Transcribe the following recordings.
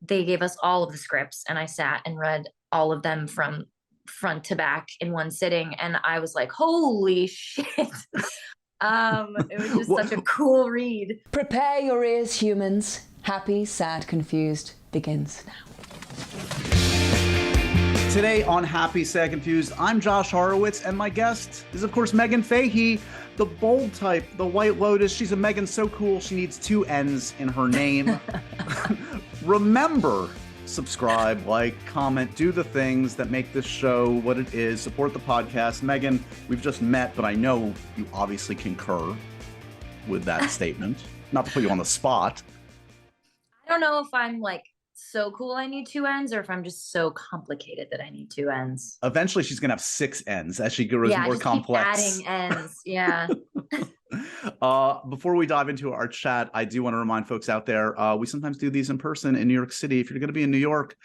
they gave us all of the scripts, and I sat and read all of them from front to back in one sitting, and I was like, holy shit. It was just such a cool read. Prepare your ears, humans. Happy, Sad, Confused begins now. Today on Happy, Sad, Confused, I'm Josh Horowitz, and my guest is, of course, Meghann Fahy, the bold type, the White Lotus. She's a Meghann so cool, she needs 2 N's in her name. Remember, subscribe, like, comment, do the things that make this show what it is. Support the podcast. Meghann, we've just met, but I know you obviously concur with that statement. Not to put you on the spot. I don't know if I'm like so cool I need 2 N's, or if I'm just so complicated that I need 2 N's. Eventually, she's gonna have 6 N's as she grows more complex. Keep adding N's. Yeah. Before we dive into our chat, I do want to remind folks out there, we sometimes do these in person in New York City. If you're going to be in New York,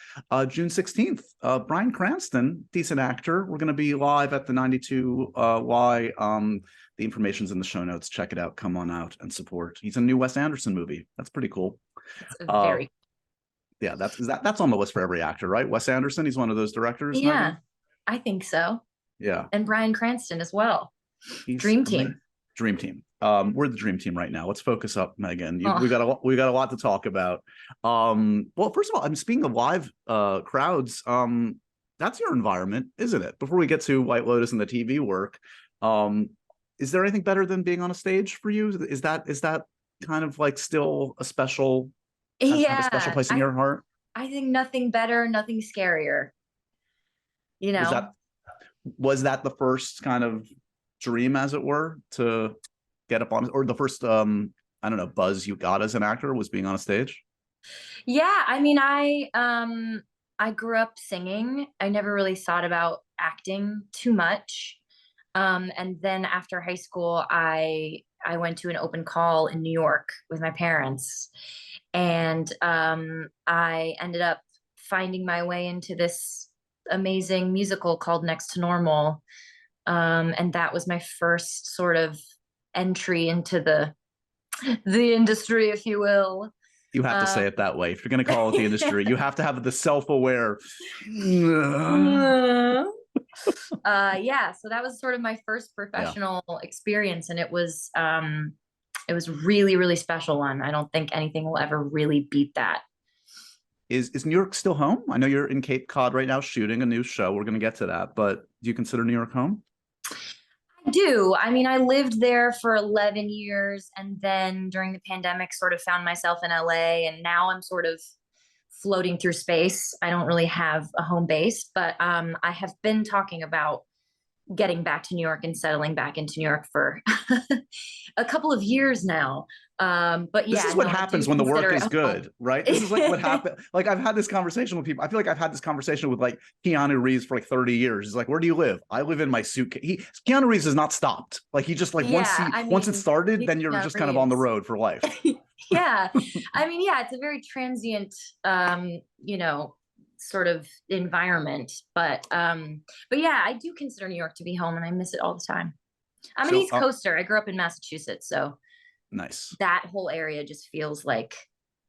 June 16th, Bryan Cranston, decent actor. We're going to be live at the 92Y. The information's in the show notes. Check it out. Come on out and support. He's in a new Wes Anderson movie. That's pretty cool. Very yeah, that's on the list for every actor, right? Wes Anderson, he's one of those directors. Yeah, Meghann? I think so. Yeah. And Bryan Cranston as well. Dream team. Dream team. We're the dream team right now. Let's focus up, Meghann. We got a lot to talk about. Well, first of all, I'm speaking of live crowds. That's your environment, isn't it? Before we get to White Lotus and the TV work, is there anything better than being on a stage for you? Is that kind of like still a special, have a special place in your heart? I think nothing better, nothing scarier. You know, was that the first kind of dream, as it were, to get up on, or the first I don't know, buzz you got as an actor was being on a stage? Yeah, I mean, I grew up singing. I never really thought about acting too much. And then after high school, I went to an open call in New York with my parents, and I ended up finding my way into this amazing musical called Next to Normal. And that was my first sort of entry into the industry, if you will. You have to say it that way. If you're going to call it the industry, you have to have the self-aware. Yeah, so that was sort of my first professional experience, and it was really, really special one. I don't think anything will ever really beat that. Is New York still home? I know you're in Cape Cod right now shooting a new show. We're going to get to that, but do you consider New York home? I do. I mean, I lived there for 11 years, and then during the pandemic sort of found myself in LA, and now I'm sort of floating through space. I don't really have a home base, but I have been talking about getting back to New York and settling back into New York for a couple of years now. But yeah, this is what happens when the work is good, right? This is like what happened. Like, I've had this conversation with people. I feel like I've had this conversation with like Keanu Reeves for like 30 years. He's like, where do you live? I live in my suitcase. Keanu Reeves has not stopped. Like, he just like, once it started, then you're just kind of on the road for life. Yeah. I mean, yeah, it's a very transient, sort of environment, but yeah, I do consider New York to be home, and I miss it all the time. I'm an East Coaster. I grew up in Massachusetts, so nice. That whole area just feels like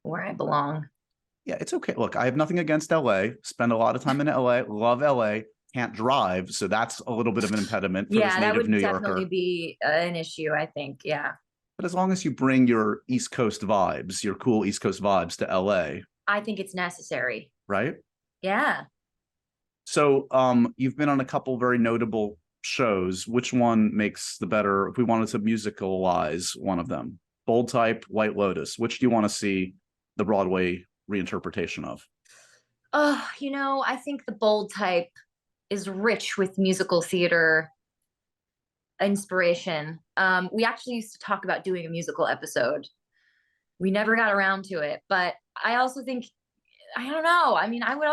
where I belong. Yeah, it's okay. Look, I have nothing against LA. Spend a lot of time in LA. Love LA. Can't drive, so that's a little bit of an impediment for this native New Yorker. Yeah, that would definitely be an issue, I think. Yeah. But as long as you bring your East Coast vibes, your cool East Coast vibes to LA, I think it's necessary. Right? Yeah. So you've been on a couple very notable shows. Which one makes the better, if we wanted to musicalize one of them? Bold Type, White Lotus. Which do you want to see the Broadway reinterpretation of? I think the Bold Type is rich with musical theater inspiration. We actually used to talk about doing a musical episode. We never got around to it, but I also think, I don't know. I mean, I would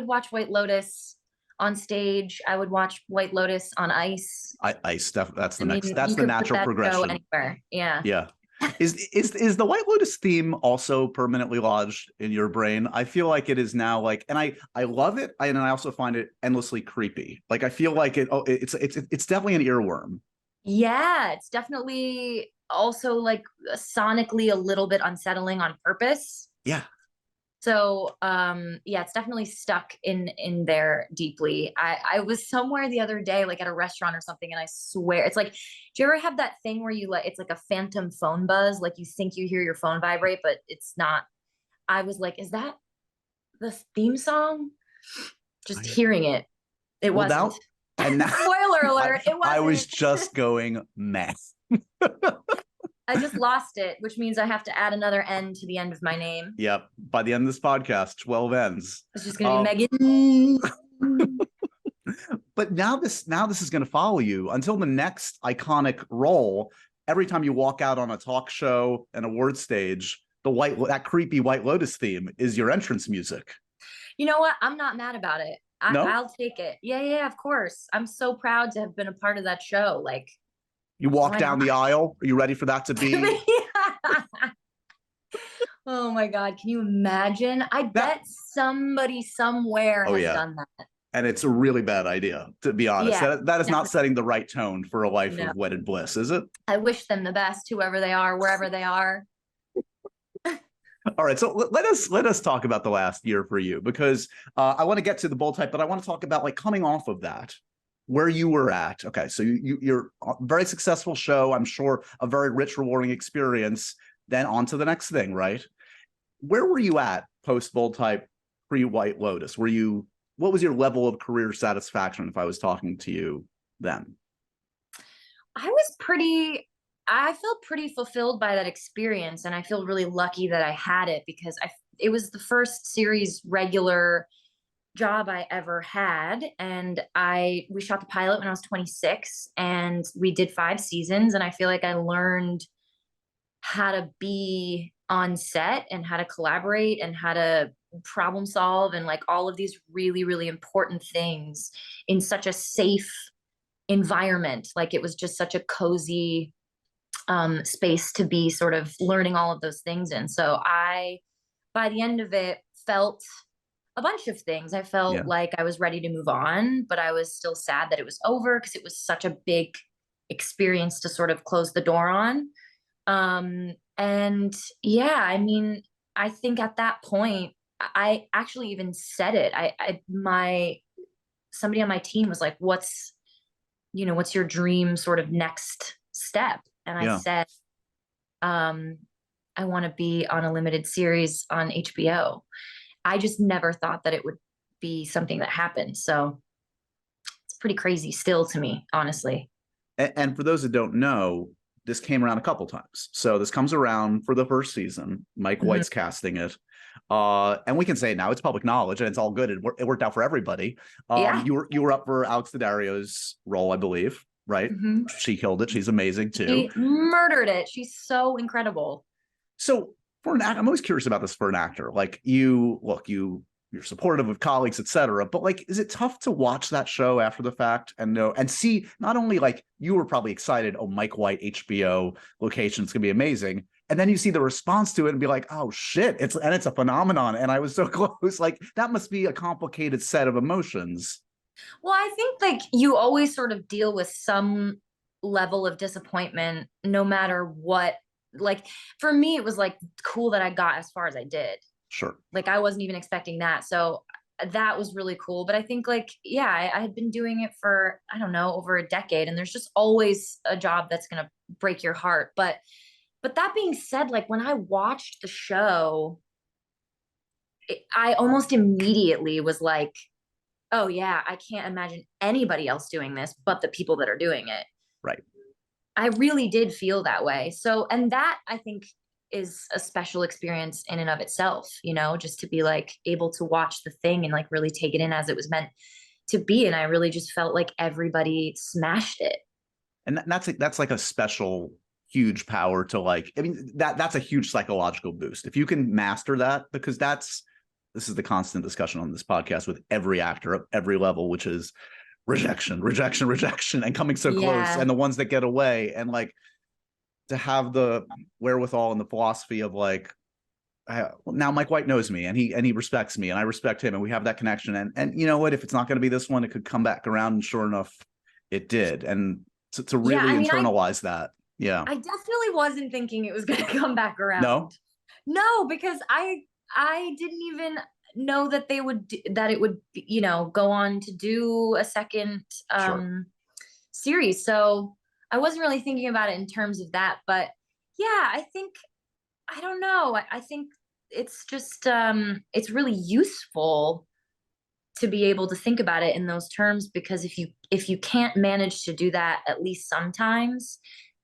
watch White Lotus on stage. I would watch White Lotus on ice. Ice stuff. That's the natural progression. Anywhere. Yeah. Yeah. Is the White Lotus theme also permanently lodged in your brain? I feel like it is now, like, and I love it, and I also find it endlessly creepy. Like, I feel like it's definitely an earworm. Yeah, it's definitely also like sonically a little bit unsettling on purpose. Yeah. So yeah, it's definitely stuck in there deeply. I was somewhere the other day, like at a restaurant or something, and I swear it's like, do you ever have that thing where you like it's like a phantom phone buzz, like you think you hear your phone vibrate, but it's not. I was like, is that the theme song? Just I- hearing it. It Well, wasn't. now and now Spoiler alert, it I was wasn't. just going meh. I just lost it, which means I have to add another N to the end of my name. Yep. By the end of this podcast, 12 ends. It's just gonna Um, be Meghann. but now this is going to follow you until the next iconic role. Every time you walk out on a talk show, an award stage, that creepy White Lotus theme is your entrance music. You know what? I'm not mad about it. No, I'll take it. Yeah, of course. I'm so proud to have been a part of that show. Like, you walk why down not? the aisle. Are you ready for that to be Oh my God. Can you imagine? I that? bet somebody somewhere Oh has yeah. done that. And it's a really bad idea, to be honest. Yeah, That is not definitely. setting the right tone for a life No. of wedded bliss, is it? I wish them the best, whoever they are, wherever they are. All right, so let us talk about the last year for you, because I want to get to the bold type, but I want to talk about like coming off of that, where you were at. Okay, so you're a very successful show, I'm sure, a very rich, rewarding experience. Then on to the next thing, right? Where were you at post bold type, pre White Lotus? What was your level of career satisfaction if I was talking to you then? I felt pretty fulfilled by that experience, and I feel really lucky that I had it because it was the first series regular job I ever had, and we shot the pilot when I was 26, and we did 5 seasons, and I feel like I learned how to be on set and how to collaborate and how to problem solve and like all of these really, really important things in such a safe environment. Like it was just such a cozy space to be sort of learning all of those things in. So by the end of it, felt a bunch of things. I felt Yeah, like I was ready to move on, but I was still sad that it was over because it was such a big experience to sort of close the door on. And yeah, I mean, I think at that point, I actually even said it. Somebody on my team was like, what's your dream sort of next step? And I yeah. said, I want to be on a limited series on HBO. I just never thought that it would be something that happened. So it's pretty crazy still to me, honestly. And for those that don't know, this came around a couple times. So this comes around for the first season. Mike Mhm. White's casting it. And we can say now it's public knowledge and it's all good. It worked out for everybody. Yeah. You were up for Alex Daddario's role, I believe, right? Mhm. She killed it. She's amazing too. She murdered it. She's so incredible. So for an actor, I'm always curious about this for an actor. Like you're supportive of colleagues, etc. But like, is it tough to watch that show after the fact and know and see not only like you were probably excited, oh, Mike White, HBO location, it's gonna be amazing. And then you see the response to it and be like, oh shit, it's a phenomenon. And I was so close. Like that must be a complicated set of emotions. Well, I think like you always sort of deal with some level of disappointment no matter what. Like for me, it was like cool that I got as far as I did. Sure. Like I wasn't even expecting that. So that was really cool. But I think like, yeah, I had been doing it for, I don't know, over a decade. And there's just always a job that's going to break your heart. But that being said, like when I watched the show, I almost immediately was like, oh yeah, I can't imagine anybody else doing this but the people that are doing it. Right. I really did feel that way. So, and that I think is a special experience in and of itself, just to be like able to watch the thing and like really take it in as it was meant to be. And I really just felt like everybody smashed it. And that's like a special, huge power to like, I mean, that's a huge psychological boost. If you can master that, because this is the constant discussion on this podcast with every actor at every level, which is rejection, and coming so close, and the ones that get away, and like to have the wherewithal and the philosophy of like, now Mike White knows me and he respects me and I respect him and we have that connection, and you know what, if it's not going to be this one, it could come back around, and sure enough, it did. And to really internalize that. Yeah, I definitely wasn't thinking it was going to come back around. No, because I I didn't even know that that it would, go on to do a second Sure. series. So I wasn't really thinking about it in terms of that. But yeah, I don't know. I think it's just it's really useful to be able to think about it in those terms, because if you can't manage to do that at least sometimes,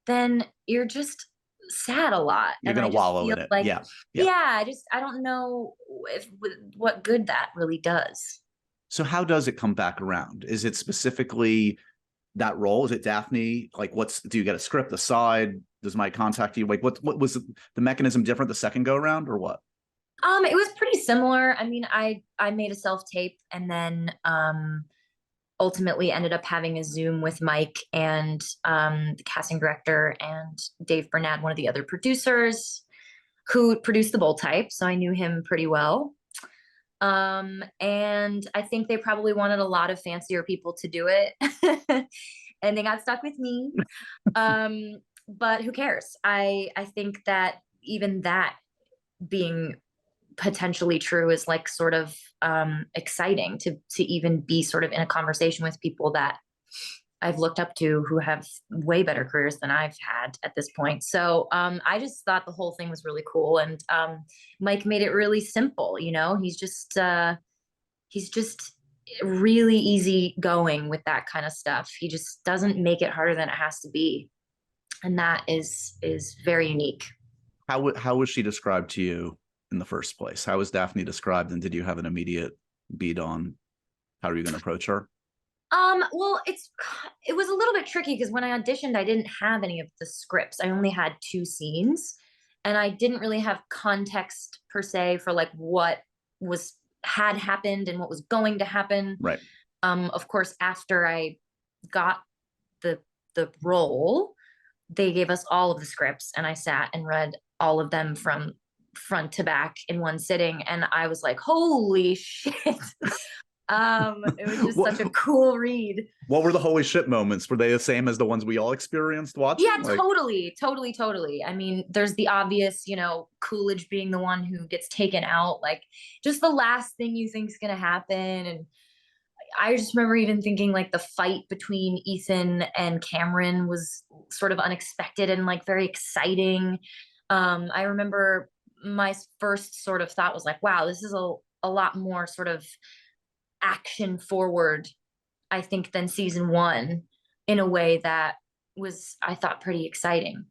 then you're just sad a lot. You're And gonna I just wallow feel in it. like, Yeah. Yeah. yeah, I don't know if what good that really does. So how does it come back around? Is it specifically that role? Is it Daphne? Like, do you get a script aside? Does Mike contact you? Like, what was the mechanism different the second go around, or what? It was pretty similar. I mean, I made a self tape, and then ultimately ended up having a Zoom with Mike and the casting director and Dave Bernard, one of the other producers who produced the Bold Type. So I knew him pretty well. And I think they probably wanted a lot of fancier people to do it. And they got stuck with me. But who cares? I think that even that being potentially true is like sort of exciting to even be sort of in a conversation with people that I've looked up to who have way better careers than I've had at this point. So I just thought the whole thing was really cool, and Mike made it really simple. He's just really easy going with that kind of stuff. He just doesn't make it harder than it has to be, and that is very unique. How was she described to you in the first place? How was Daphne described, and did you have an immediate beat on how are you going to approach her? Well, it was a little bit tricky because when I auditioned, I didn't have any of the scripts. I only had two scenes, and I didn't really have context per se for like what was had happened and what was going to happen. Right. Of course, after I got the role, they gave us all of the scripts, and I sat and read all of them from front to back in one sitting, and I was like, holy shit. It was just what, such a cool read. what were the holy shit moments? Were they the same as the ones we all experienced watching? Yeah, Like, totally. I mean, there's the obvious, Coolidge being the one who gets taken out, like just the last thing you think is gonna happen. And I just remember even thinking like the fight between Ethan and Cameron was sort of unexpected and like very exciting. I remember my first sort of thought was like, wow, this is a lot more sort of action forward, I think, than season one, in a way that was, I thought, pretty exciting.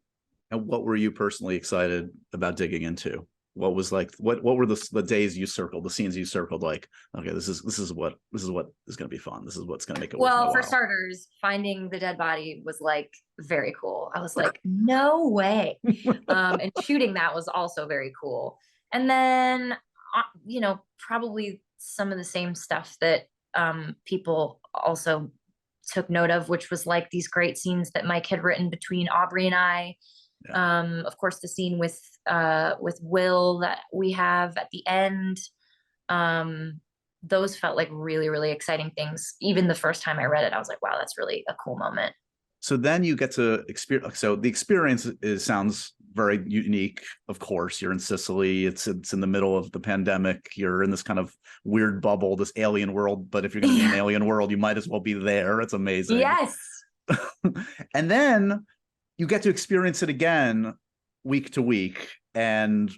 and what were you personally excited about digging into? What was like what were the days you circled, the scenes you circled, like, okay, this is what is going to be fun. This is what's going to make it worth my Well, for while. starters, finding the dead body was like very cool. I was like, no way. And shooting that was also very cool. And then, probably some of the same stuff that people also took note of, which was like these great scenes that Mike had written between Aubrey and I. Yeah. Of course, the scene with Will that we have at the end. Those felt like really, really exciting things. Even the first time I read it, I was like, wow, that's really a cool moment. So then you get to experience. So the experience sounds very unique. Of course, you're in Sicily. It's in the middle of the pandemic. You're in this kind of weird bubble, this alien world. But if you're going to be in an alien world, you might as well be there. It's amazing. Yes. And then you get to experience it again week to week, and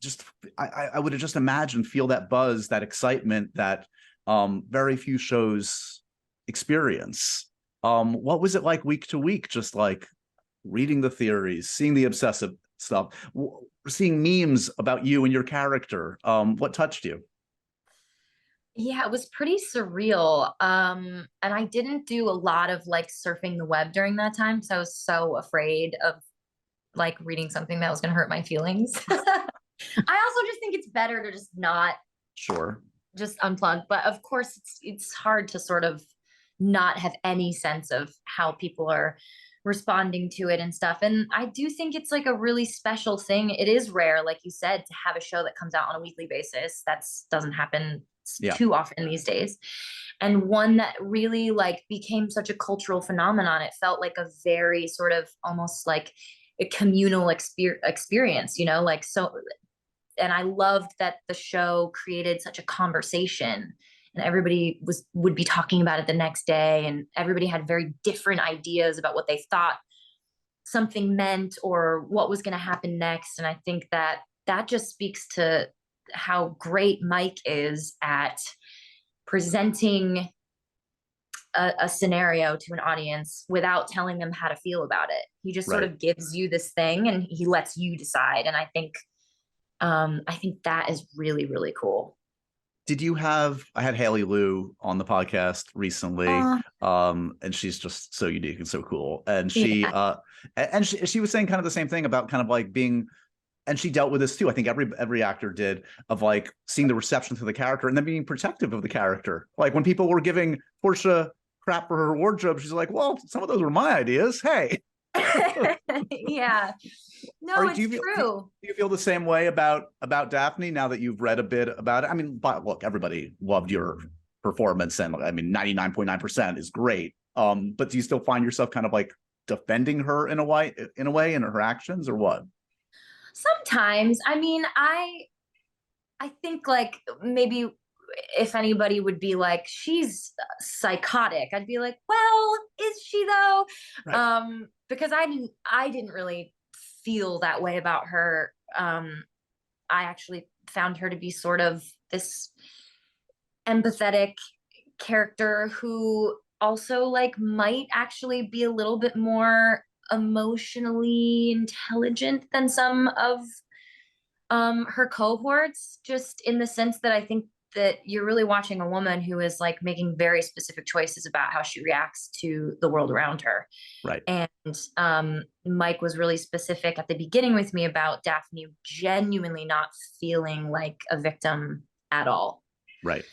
just I would have just imagined, feel that buzz, that excitement that very few shows experience. What was it like week to week, just like reading the theories, seeing the obsessive stuff, seeing memes about you and your character? What touched you? Yeah, it was pretty surreal. And I didn't do a lot of like surfing the web during that time because I was so afraid of like reading something that was going to hurt my feelings. I also just think it's better to just not Sure. just unplug. But of course, it's hard to sort of not have any sense of how people are responding to it and stuff. And I do think it's like a really special thing. It is rare, like you said, to have a show that comes out on a weekly basis. That's doesn't happen Yeah. too often these days. And one that really like became such a cultural phenomenon. It felt like a very sort of almost like a communal experience, like so I loved that the show created such a conversation, and everybody would be talking about it the next day, and everybody had very different ideas about what they thought something meant or what was going to happen next. And I think that that just speaks to how great Mike is at presenting a scenario to an audience without telling them how to feel about it. He just sort Right. of gives you this thing and he lets you decide. And I think that is really, really cool. Did you have, I had Haley Liu on the podcast recently, and she's just so unique and so cool. And she was saying kind of the same thing about kind of like being, and she dealt with this too. I think every actor did, of like seeing the reception to the character and then being protective of the character. Like when people were giving Portia crap for her wardrobe, she's like, well, some of those were my ideas. Hey. Yeah. No, it's true. Do you feel the same way about Daphne now that you've read a bit about it? I mean, but look, everybody loved your performance, and I mean, 99.9% is great. But do you still find yourself kind of like defending her in a way in her actions, or what? Sometimes. I mean, I think like maybe if anybody would be like, she's psychotic, I'd be like, well, is she though? Right. Because I didn't really feel that way about her. I actually found her to be sort of this empathetic character who also like might actually be a little bit more emotionally intelligent than some of her cohorts, just in the sense that I think that you're really watching a woman who is like making very specific choices about how she reacts to the world around her. Right. And Mike was really specific at the beginning with me about Daphne genuinely not feeling like a victim at all. Right.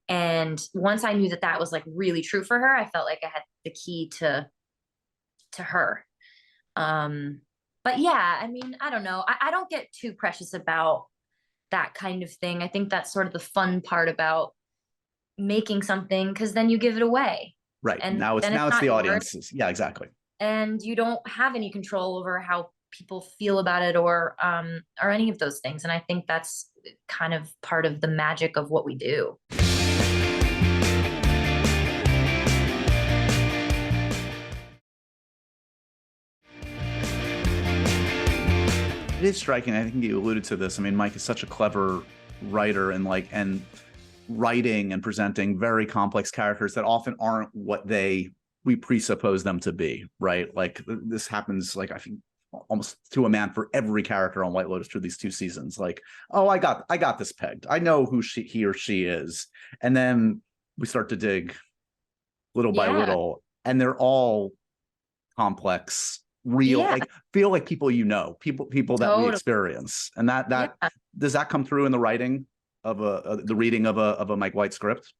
And once I knew that that was like really true for her, I felt like I had the key to her. But yeah, I mean, I don't know. I don't get too precious about that kind of thing. I think that's sort of the fun part about making something, because then you give it away. Right. And now it's the audience's. Yeah, exactly. And you don't have any control over how people feel about it or any of those things. And I think that's kind of part of the magic of what we do. It is striking. I think you alluded to this. I mean, Mike is such a clever writer and writing and presenting very complex characters that often aren't what we presuppose them to be, right? Like this happens, like I think almost to a man for every character on White Lotus through these 2 seasons. Like, oh, I got this pegged. I know who he or she is. And then we start to dig little by little, and they're all complex, real, like feel like people people that we experience. And that does that come through in the writing of the reading of a Mike White script?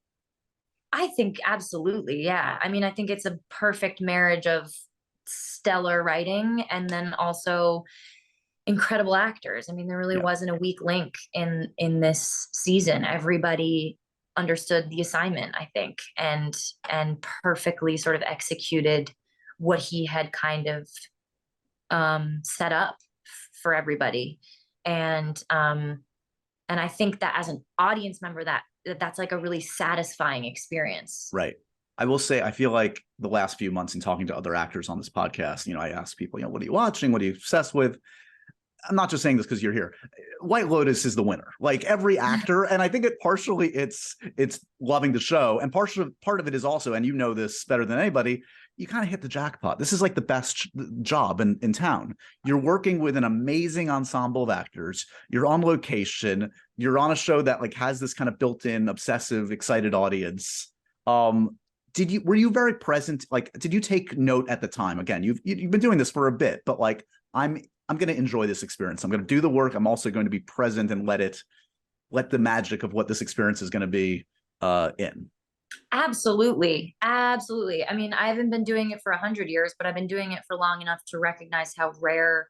I think absolutely, yeah. I mean, I think it's a perfect marriage of stellar writing and then also incredible actors. I mean, there really wasn't a weak link in this season. Everybody understood the assignment, I think, and perfectly sort of executed what he had kind of set up for everybody. And I think that as an audience member, that's like a really satisfying experience. Right. I will say, I feel like the last few months in talking to other actors on this podcast, I ask people, what are you watching? What are you obsessed with? I'm not just saying this because you're here. White Lotus is the winner. Like every actor, and I think partially it's loving the show, and part of it is also, and you know this better than anybody, you kind of hit the jackpot. This is like the best job in town. You're working with an amazing ensemble of actors. You're on location. You're on a show that like has this kind of built-in, obsessive, excited audience. Were you very present? Like, did you take note at the time? Again, you've been doing this for a bit, but like, I'm going to enjoy this experience. I'm going to do the work. I'm also going to be present and let the magic of what this experience is going to be in. Absolutely. Absolutely. I mean, I haven't been doing it for 100 years, but I've been doing it for long enough to recognize how rare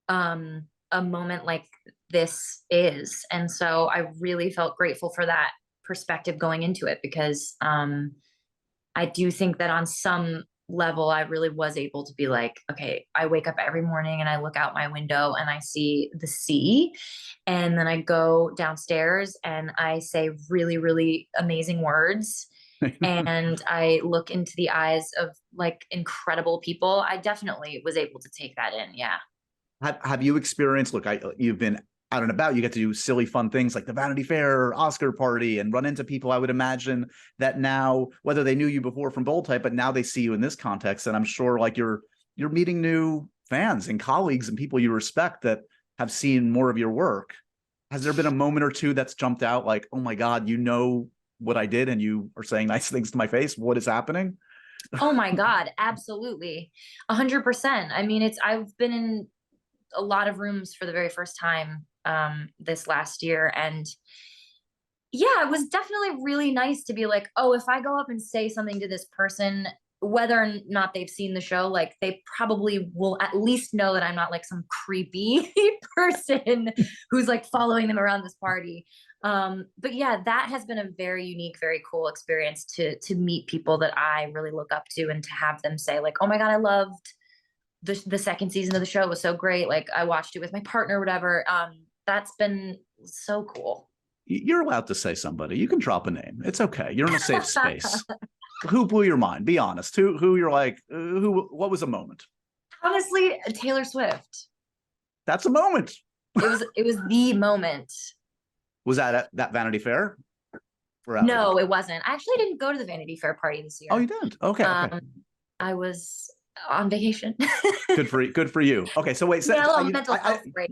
a moment like this is. And so I really felt grateful for that perspective going into it, because I do think that on some level, I really was able to be like, okay, I wake up every morning and I look out my window and I see the sea. And then I go downstairs and I say really, really amazing words. And I look into the eyes of like incredible people. I definitely was able to take that in. Yeah. Have you experienced, look, you've been out and about, you get to do silly, fun things like the Vanity Fair or Oscar party and run into people, I would imagine, that now, whether they knew you before from Bold Type, but now they see you in this context. And I'm sure like you're meeting new fans and colleagues and people you respect that have seen more of your work. Has there been a moment or two that's jumped out like, oh my God, you know what I did and you are saying nice things to my face? What is happening? Oh my God, absolutely. 100%. I mean, I've been in a lot of rooms for the very first time this last year. And yeah, it was definitely really nice to be like, oh, if I go up and say something to this person, whether or not they've seen the show, like they probably will at least know that I'm not like some creepy person who's like following them around this party. But yeah, that has been a very unique, very cool experience to meet people that I really look up to and to have them say like, oh my God, I loved the second season of the show. It was so great. Like I watched it with my partner or whatever. That's been so cool. You're allowed to say somebody. You can drop a name. It's okay. You're in a safe space. Who blew your mind? Be honest. Who you're like, what was a moment? Honestly, Taylor Swift. That's a moment. It was the moment. Was that at that Vanity Fair? No, it wasn't. I actually didn't go to the Vanity Fair party this year. Oh, you didn't? Okay. Okay. I was on vacation. Good for you. Okay, so wait. Mental health break.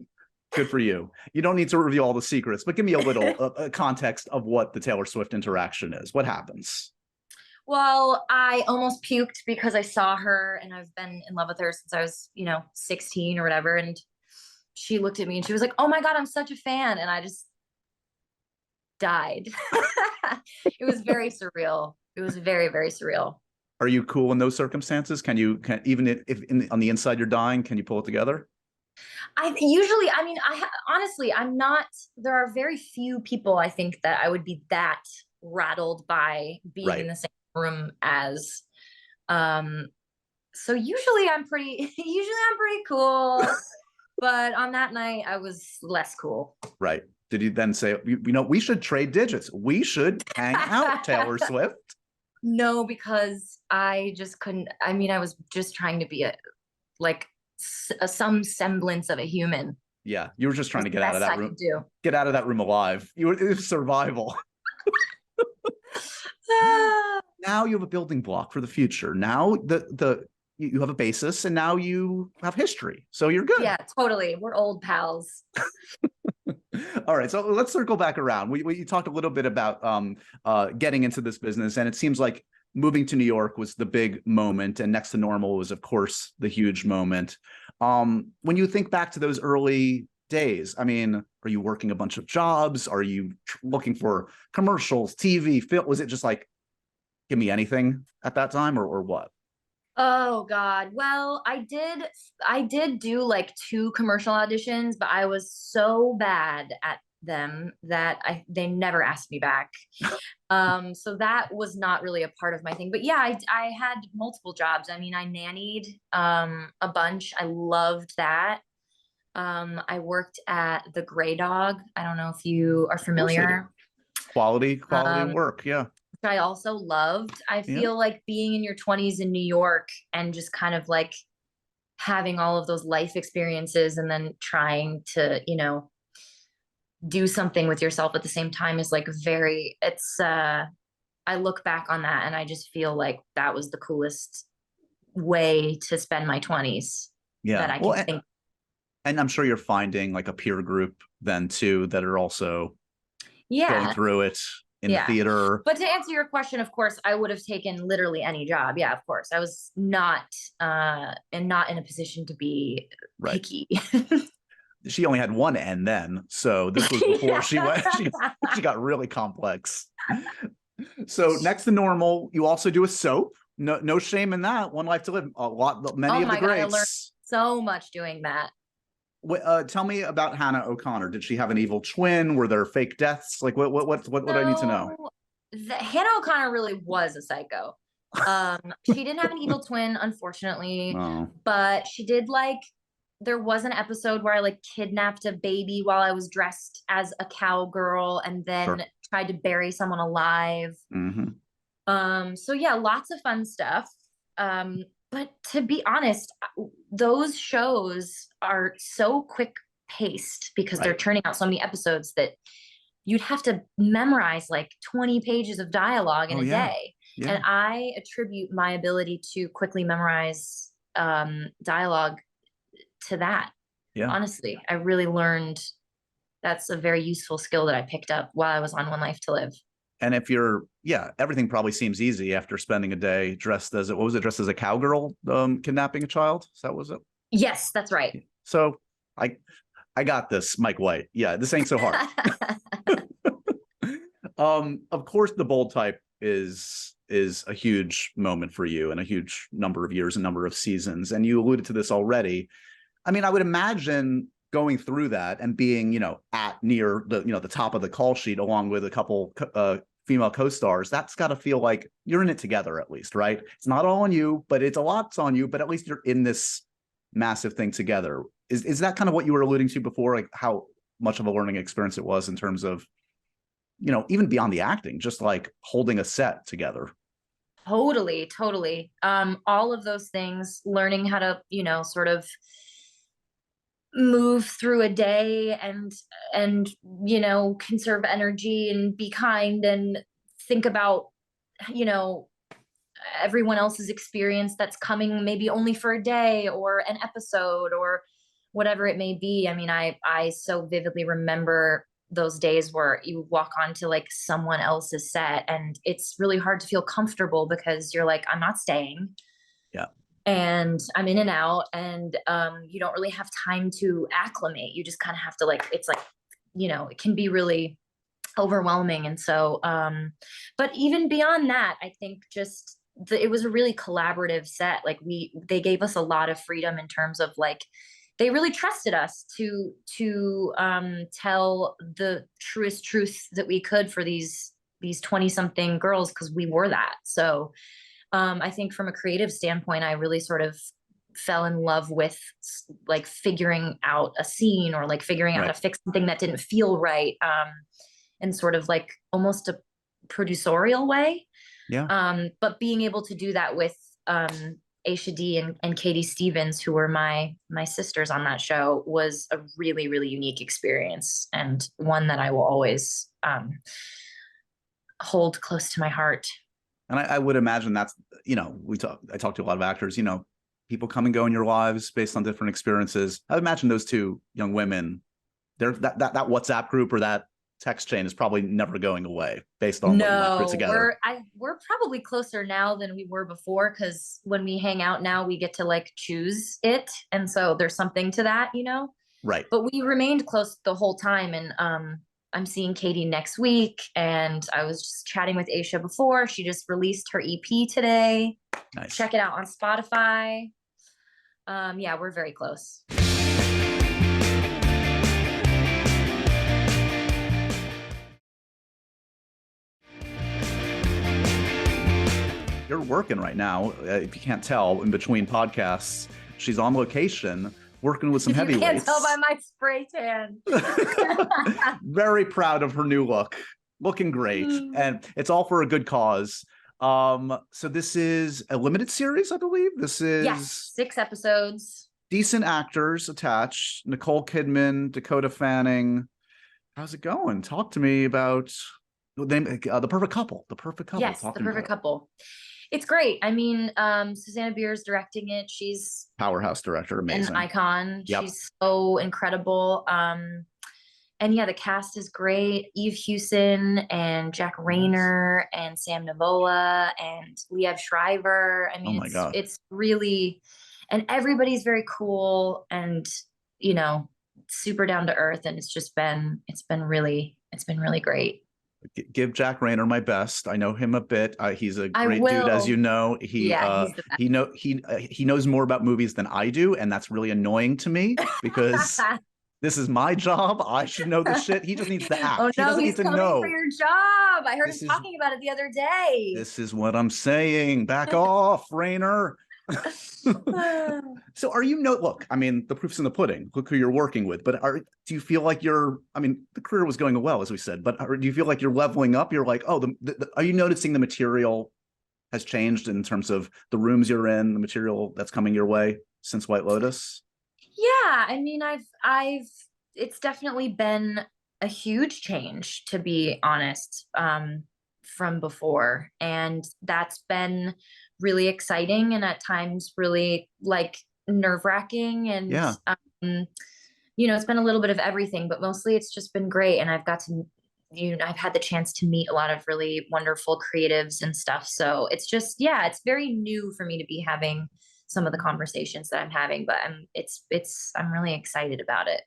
Good for you. You don't need to reveal all the secrets, but give me a little context of what the Taylor Swift interaction is. What happens? Well, I almost puked because I saw her and I've been in love with her since I was, 16 or whatever. And she looked at me and she was like, oh my God, I'm such a fan. And I just died. It was very surreal. It was very, very surreal. Are you cool in those circumstances? Can even if on the inside you're dying, can you pull it together? Honestly, I'm not, there are very few people I think that I would be that rattled by being in the same room as, so usually I'm pretty cool, but on that night I was less cool. Right. Did you then say, we should trade digits? We should hang out, Taylor Swift? No, because I just couldn't. I mean, I was just trying to be some semblance of a human. Yeah, you were just trying to get out of that room. Get out of that room alive. It was survival. Now you have a building block for the future. Now you have a basis, and now you have history. So you're good. Yeah, totally. We're old pals. All right, so let's circle back around. We talked a little bit about getting into this business, and it seems like moving to New York was the big moment, and Next to Normal was, of course, the huge moment. When you think back to those early days, I mean, are you working a bunch of jobs? Are you looking for commercials, TV, film? Was it just like, give me anything at that time, or what? Oh God. Well, I did do like 2 commercial auditions, but I was so bad at them that they never asked me back. So that was not really a part of my thing. But yeah, I had multiple jobs. I mean, I nannied a bunch. I loved that. I worked at the Gray Dog. I don't know if you are familiar. Quality work, yeah. I also loved. I feel like being in your 20s in New York and just kind of like having all of those life experiences and then trying to, do something with yourself at the same time is like I look back on that and I just feel like that was the coolest way to spend my 20s. Yeah. That I can think. And I'm sure you're finding like a peer group then too that are also going through it. In the theater. But to answer your question, of course, I would have taken literally any job. Yeah, of course. I was not in a position to be picky. She only had one N then. So this was before she went, she got really complex. So Next to Normal, you also do a soap. No shame in that. One Life to Live. Many of the greats. God, I learned so much doing that. Tell me about Hannah O'Connor. Did she have an evil twin? Were there fake deaths? Like what I need to know? Hannah O'Connor really was a psycho. She didn't have an evil twin, unfortunately, Oh, but she did like, there was an episode where I like kidnapped a baby while I was dressed as a cowgirl and then sure. tried to bury someone alive. Hmm. So yeah, lots of fun stuff. But to be honest, those shows are so quick paced because they're Right. turning out so many episodes that you'd have to memorize like 20 pages of dialogue in Oh a yeah. day. Yeah. And I attribute my ability to quickly memorize dialogue to that. Yeah. Honestly, I really learned that's a very useful skill that I picked up while I was on One Life to Live. And if you're, yeah, everything probably seems easy after spending a day dressed as, what was it, dressed as a cowgirl, kidnapping a child? Is that was it? Yes, that's right. So I got this, Mike White. Yeah, this ain't so hard. Of course, the Bold Type is a huge moment for you and a huge number of years, a number of seasons. And you alluded to this already. I mean, I would imagine going through that and being, at near the, the top of the call sheet along with a couple female co-stars, that's got to feel like you're in it together at least, right? It's not all on you, but it's a lot's on you, but at least you're in this massive thing together. Is that kind of what you were alluding to before, like how much of a learning experience it was in terms of, even beyond the acting, just like holding a set together? Totally, totally. All of those things, learning how to, sort of move through a day and conserve energy and be kind and think about, you know, everyone else's experience that's coming maybe only for a day or an episode or whatever it may be. I mean, I so vividly remember those days where you walk onto like someone else's set and it's really hard to feel comfortable because you're like, I'm not staying. Yeah. And I'm in and out, and you don't really have time to acclimate. You just kind of have to like, it's like, it can be really overwhelming. And so, but even beyond that, I think just it was a really collaborative set. Like they gave us a lot of freedom in terms of like, they really trusted us to tell the truest truth that we could for these 20 something girls, because we were that. So I think from a creative standpoint, I really sort of fell in love with like figuring out a scene or like figuring out how Right. to fix something that didn't feel right, in sort of like almost a producerial way. Yeah. But being able to do that with Aisha D and Katie Stevens, who were my sisters on that show, was a really, really unique experience, and one that I will always hold close to my heart. And I would imagine that's, I talk to a lot of actors, people come and go in your lives based on different experiences. I would imagine those two young women, that WhatsApp group or that text chain is probably never going away based on what you went through together. We're probably closer now than we were before, because when we hang out now, we get to like choose it. And so there's something to that, Right. But we remained close the whole time. And I'm seeing Katie next week, and I was just chatting with Aisha before. She just released her EP today. Nice. Check it out on Spotify. Yeah, we're very close. You're working right now, if you can't tell, in between podcasts. She's on location working with some heavyweights. You can't tell by my spray tan. Very proud of her new look. Looking great. And it's all for a good cause. So this is a limited series, I believe. This is... Yes, 6 episodes. Decent actors attached. Nicole Kidman, Dakota Fanning. How's it going? Talk to me about the perfect couple. The perfect couple. Yes, the perfect couple. It's great. I mean, Susanna Beer's directing it. She's powerhouse director, amazing, an icon. Yep. She's so incredible. And yeah, the cast is great. Eve Hewson and Jack Rayner and Sam Nivola and Liev Schreiber. I mean, oh my God. It's really, and everybody's very cool and, super down to earth. And it's been really great. Give Jack Rayner my best. I know him a bit. He's a great dude, as you know. He's the best. He knows more about movies than I do, and that's really annoying to me because This is my job. I should know the shit. He just needs to act. Oh He no, doesn't he's need to coming know. for your job. I heard This him is talking about it the other day. this is what I'm saying. Back off, Rainer. So are you look, I mean, the proof's in the pudding. Look who you're working with. But do you feel like I mean, the career was going well, as we said, but do you feel like you're leveling up? You're like, oh, are you noticing the material has changed in terms of the rooms you're in, the material that's coming your way since White Lotus? Yeah, I mean, it's definitely been a huge change, to be honest, from before. And that's been really exciting and at times really like nerve-wracking. And, Yeah. it's been a little bit of everything, but mostly it's just been great. And I've got to, I've had the chance to meet a lot of really wonderful creatives and stuff. So it's just, yeah, it's very new for me to be having some of the conversations that I'm having, but I'm really excited about it.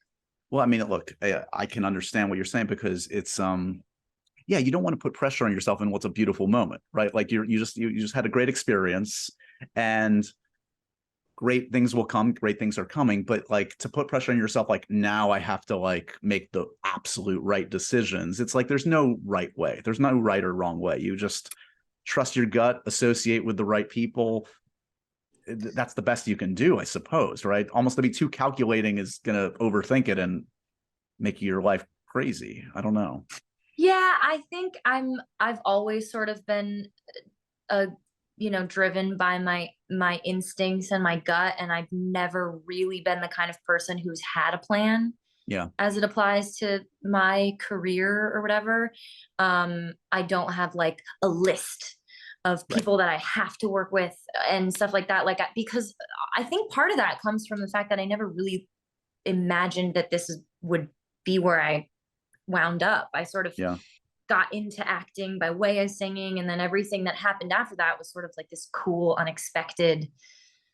Well, I mean, look, I can understand what you're saying because it's yeah, you don't want to put pressure on yourself in what's a beautiful moment, right? Like you just had a great experience, and great things will come, great things are coming, but like to put pressure on yourself, like now I have to like make the absolute right decisions. It's like there's no right way. There's no right or wrong way. You just trust your gut, associate with the right people. That's the best you can do, I suppose, right? Almost to be too calculating is gonna overthink it and make your life crazy. I don't know. Yeah, I think I've always sort of been driven by my instincts and my gut, and I've never really been the kind of person who's had a plan. Yeah. As it applies to my career or whatever. I don't have like a list of people that I have to work with and stuff like that. Because I think part of that comes from the fact that I never really imagined that would be where I wound up. I sort of got into acting by way of singing, and then everything that happened after that was sort of like this cool, unexpected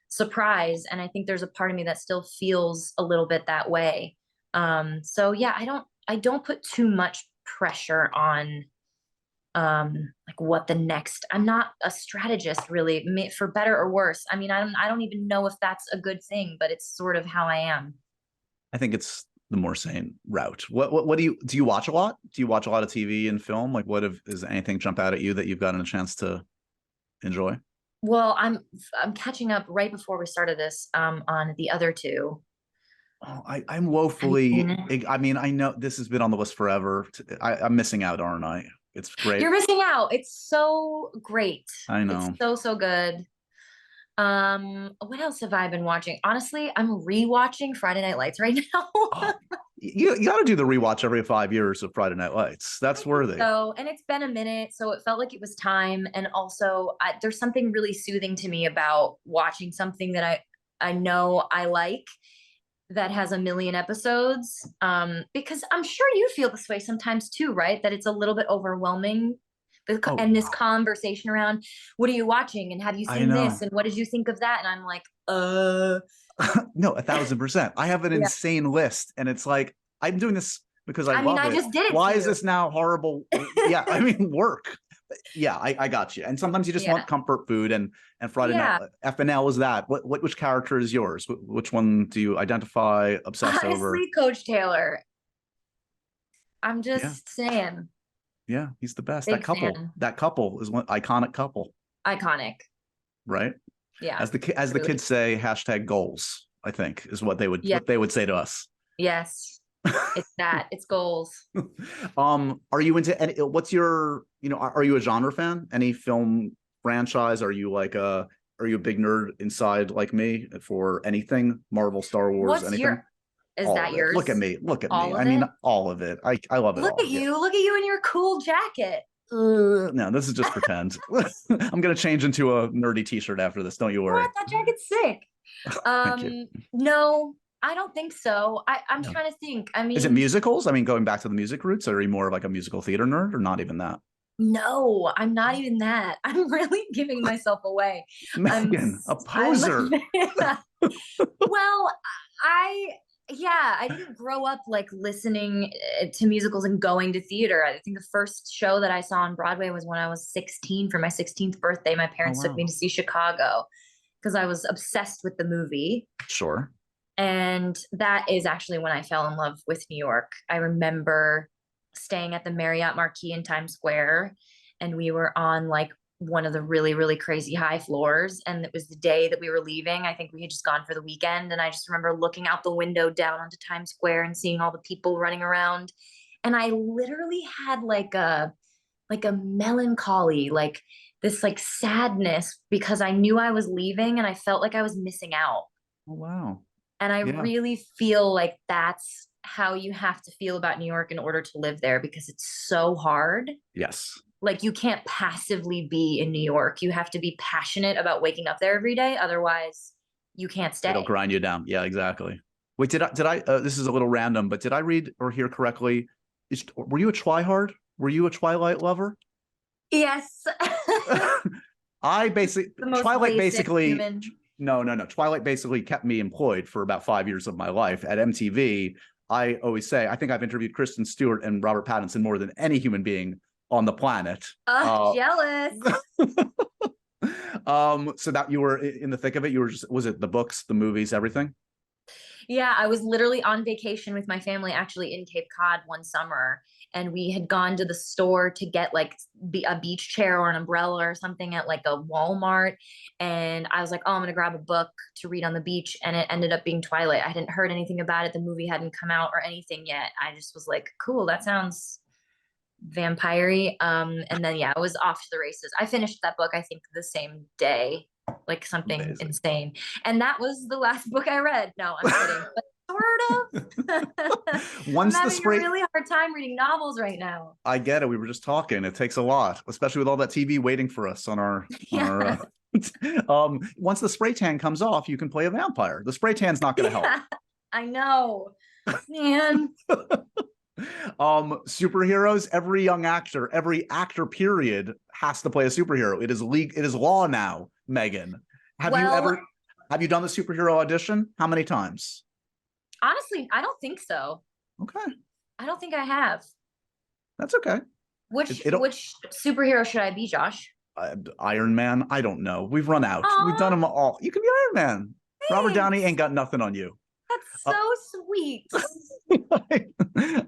surprise. And I think there's a part of me that still feels a little bit that way. So yeah, I don't put too much pressure on like what the next. I'm not a strategist really, for better or worse. I mean, I don't even know if that's a good thing, but it's sort of how I am. I think it's the more sane route. What do you watch a lot? Do you watch a lot of TV and film? Like is anything jump out at you that you've gotten a chance to enjoy? Well, I'm catching up right before we started this on the other two. Oh, I'm woefully. I mean, I know this has been on the list forever. I'm missing out, aren't I? It's great. You're missing out. It's so great. I know. It's so good. What else have I been watching? Honestly, I'm rewatching Friday Night Lights right now. Oh, you got to do the rewatch every 5 years of Friday Night Lights. That's worthy. So, and it's been a minute, so it felt like it was time. And also, there's something really soothing to me about watching something that I know I like that has a million episodes. Because I'm sure you feel this way sometimes too, right? That it's a little bit overwhelming. And this conversation around, what are you watching and have you seen this and what did you think of that? And I'm like, no, 1,000%. I have an insane list, and it's like I'm doing this because I love it. I just did it. Why is this now horrible? Yeah, I mean, work. Yeah, I got you. And sometimes you just want comfort food, and Friday Night FNL is that. Which character is yours? Which one do you identify, obsess over? Honestly, Coach Taylor. I'm just saying. Yeah, he's the best. Big fan. That couple is one iconic couple. Iconic. Right? Yeah. As the kids say, hashtag goals, I think, is what they would say to us. Yes. It's that. It's goals. Are you into any, what's your, are you a genre fan? Any film franchise? Are you a big nerd inside like me for anything? Marvel, Star Wars, anything? Is that yours? Look at me. I mean, all of it. I love it. Look at you in your cool jacket. No, this is just pretend. I'm gonna change into a nerdy t-shirt after this. Don't you worry. What? That jacket's sick. No, I don't think so. I'm trying to think. I mean, is it musicals? I mean, going back to the music roots, are you more of like a musical theater nerd, or not even that? No, I'm not even that. I'm really giving myself away. Meghann, a poser. Well, I didn't grow up like listening to musicals and going to theater. I think the first show that I saw on Broadway was when I was 16 for my 16th birthday. My parents took me to see Chicago because I was obsessed with the movie. Sure. And that is actually when I fell in love with New York. I remember staying at the Marriott Marquis in Times Square, and we were on like one of the really, really crazy high floors. And it was the day that we were leaving. I think we had just gone for the weekend. And I just remember looking out the window down onto Times Square and seeing all the people running around. And I literally had like a melancholy, like this like sadness, because I knew I was leaving and I felt like I was missing out. Oh, wow. And I Yeah. really feel like that's how you have to feel about New York in order to live there, because it's so hard. Yes. Like you can't passively be in New York. You have to be passionate about waking up there every day. Otherwise you can't It'll stay. grind you down. Yeah, exactly. Wait, did I, this is a little random, but did I read or hear correctly? Were you a Twihard? Were you a Twilight lover? Yes. I basically, The most Twilight basic basically, human. no. Twilight basically kept me employed for about 5 years of my life at MTV. I always say, I think I've interviewed Kristen Stewart and Robert Pattinson more than any human being on the planet. Jealous. So that you were in the thick of it. You were just, was it the books, the movies, everything? Yeah, I was literally on vacation with my family actually in Cape Cod one summer, and we had gone to the store to get like a beach chair or an umbrella or something at like a Walmart. And I was like, oh, I'm gonna grab a book to read on the beach, and it ended up being Twilight. I hadn't heard anything about it. The movie hadn't come out or anything yet. I just was like, cool, that sounds vampire-y. And then yeah, I was off to the races. I finished that book, I think, the same day, like something Amazing. insane. And that was the last book I read. No, I'm kidding. But sort of. Once I'm the having spray, a really hard time reading novels right now. I get it. We were just talking. It takes a lot, especially with all that TV waiting for us on our Yeah. once the spray tan comes off, you can play a vampire. The spray tan's not going to help. I know, man. Superheroes, every young actor, every actor period has to play a superhero. It is law now, Meghann. Have you done the superhero audition? How many times? Honestly, I don't think so. Okay. I don't think I have. That's okay. Which superhero should I be, Josh? Iron Man. I don't know. We've run out. Aww. We've done them all. You can be Iron Man. Thanks. Robert Downey ain't got nothing on you. That's so sweet.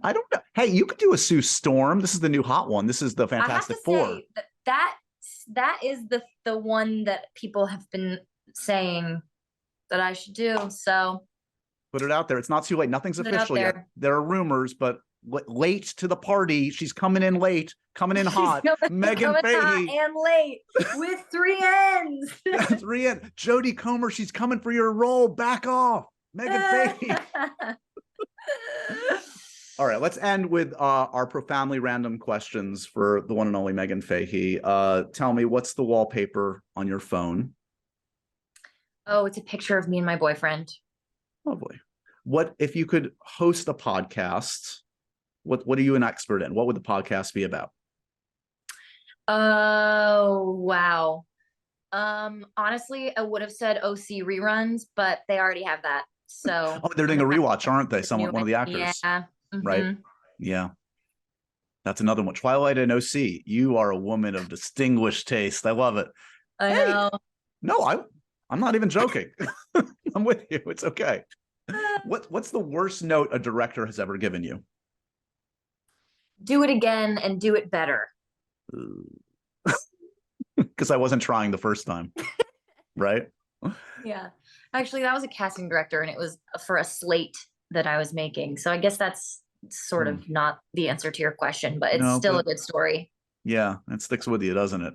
I don't know. Hey, you could do a Sue Storm. This is the new hot one. This is the Fantastic Four. That is the one that people have been saying that I should do. So put it out there. It's not too late. Nothing's official yet. There are rumors, but late to the party. She's coming in late, coming in hot. Meghann Fahy and late with 3 ends. 3 ends. Jodie Comer. She's coming for your role. Back off, Meghann Fahy. All right, let's end with our profoundly random questions for the one and only Meghann Fahy. Tell me, what's the wallpaper on your phone? Oh, it's a picture of me and my boyfriend. Lovely. What if you could host a podcast? What are you an expert in? What would the podcast be about? Oh, wow. Honestly, I would have said OC reruns, but they already have that. So they're doing a rewatch, aren't they? One of the actors. Yeah. Mm-hmm. Right. Yeah. That's another one. Twilight and OC. You are a woman of distinguished taste. I love it. I know. No, I'm not even joking. I'm with you. It's okay. What's the worst note a director has ever given you? Do it again and do it better. Because I wasn't trying the first time. Right? Yeah. Actually, that was a casting director, and it was for a slate that I was making. So I guess that's sort of not the answer to your question, but it's still a good story. Yeah, it sticks with you, doesn't it?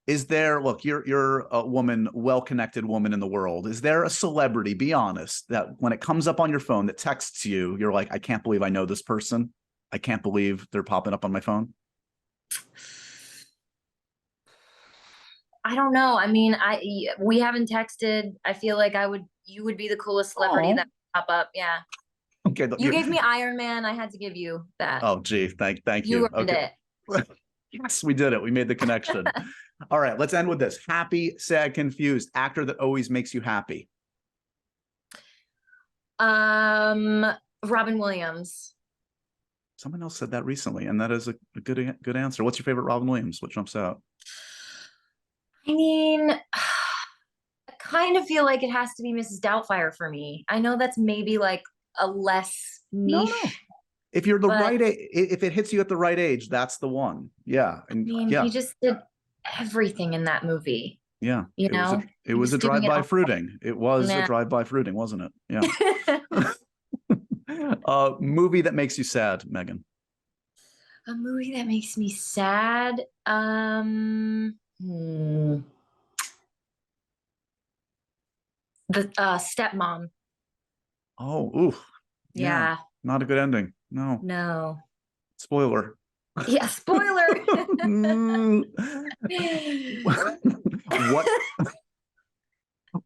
Is there, look, you're a woman, well-connected woman in the world. Is there a celebrity, be honest, that when it comes up on your phone that texts you, you're like, I can't believe I know this person. I can't believe they're popping up on my phone. I don't know. I mean, we haven't texted. I feel like you would be the coolest celebrity that would pop up. Yeah. Okay. You gave me Iron Man. I had to give you that. Oh, gee. Thank you. You earned it. Yes, we did it. We made the connection. All right. Let's end with this. Happy, sad, confused. Actor that always makes you happy. Robin Williams. Someone else said that recently, and that is a good answer. What's your favorite Robin Williams? What jumps out? I mean, kind of feel like it has to be Mrs. Doubtfire for me. I know that's maybe like a less niche. No. If you're the but, right age, if it hits you at the right age, that's the one. Yeah. I mean, he just did everything in that movie. Yeah. You It know, was a drive-by fruiting. It was Yeah. a drive-by fruiting, wasn't it? Yeah. Movie that makes you sad, Meghann. A movie that makes me sad. The Stepmom. Oh, ooh. Yeah. Not a good ending. No. No. Spoiler. Yeah, spoiler.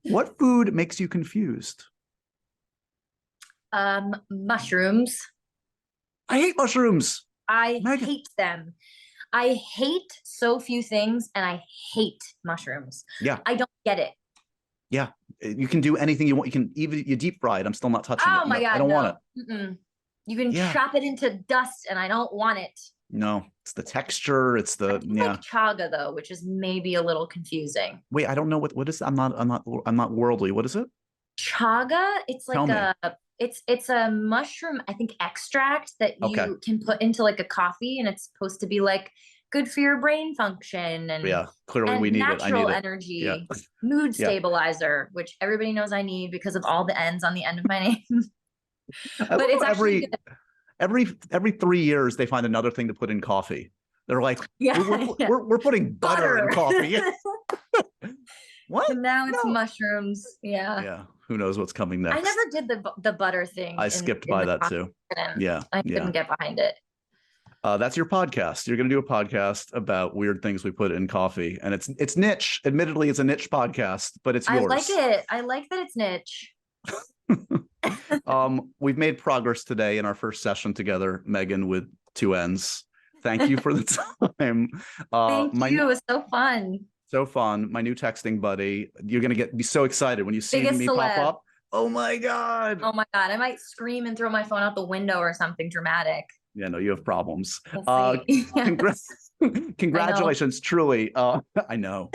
What food makes you confused? Mushrooms. I hate mushrooms. I Meghann. hate them. I hate so few things, and I hate mushrooms. Yeah. I don't get it. Yeah. You can do anything you want. You can even you deep fry it. I'm still not touching it. Oh my God, I don't want it. Mm-mm. You can chop it into dust, and I don't want it. No, it's the texture. It's the like chaga though, which is maybe a little confusing. Wait, I don't know what is. I'm not worldly. What is it? Chaga. It's like it's a mushroom, I think, extract that you can put into like a coffee, and it's supposed to be like good for your brain function and clearly we need it. I need natural it. energy, mood stabilizer, which everybody knows I need because of all the N's on the end of my name. But it's actually every 3 years they find another thing to put in coffee. They're like, we're putting butter in coffee. What? So now it's mushrooms. Yeah. Who knows what's coming next? I never did the butter thing. I skipped by that too. Yeah. I couldn't get behind it. That's your podcast. You're going to do a podcast about weird things we put in coffee, and it's niche. Admittedly, it's a niche podcast, but it's yours. I like it. I like that it's niche. We've made progress today in our first session together, Meghann, with 2 N's. Thank you for the time. Thank you. It was so fun. So fun. My new texting buddy. You're going to be so excited when you see me pop up. Oh my God. Oh my God. I might scream and throw my phone out the window or something dramatic. Yeah, no, you have problems. We'll Congratulations, truly. I know.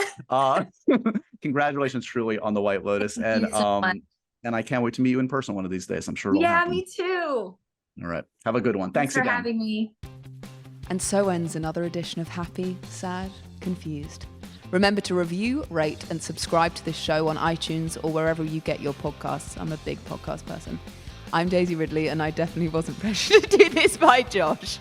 Congratulations, truly, on the White Lotus, and I can't wait to meet you in person one of these days. I'm sure it'll happen. Me too. All right, have a good one. Thanks for again. having me. And so ends another edition of Happy, Sad, Confused. Remember to review, rate, and subscribe to this show on iTunes or wherever you get your podcasts. I'm a big podcast person. I'm Daisy Ridley, and I definitely wasn't pressured to do this by Josh.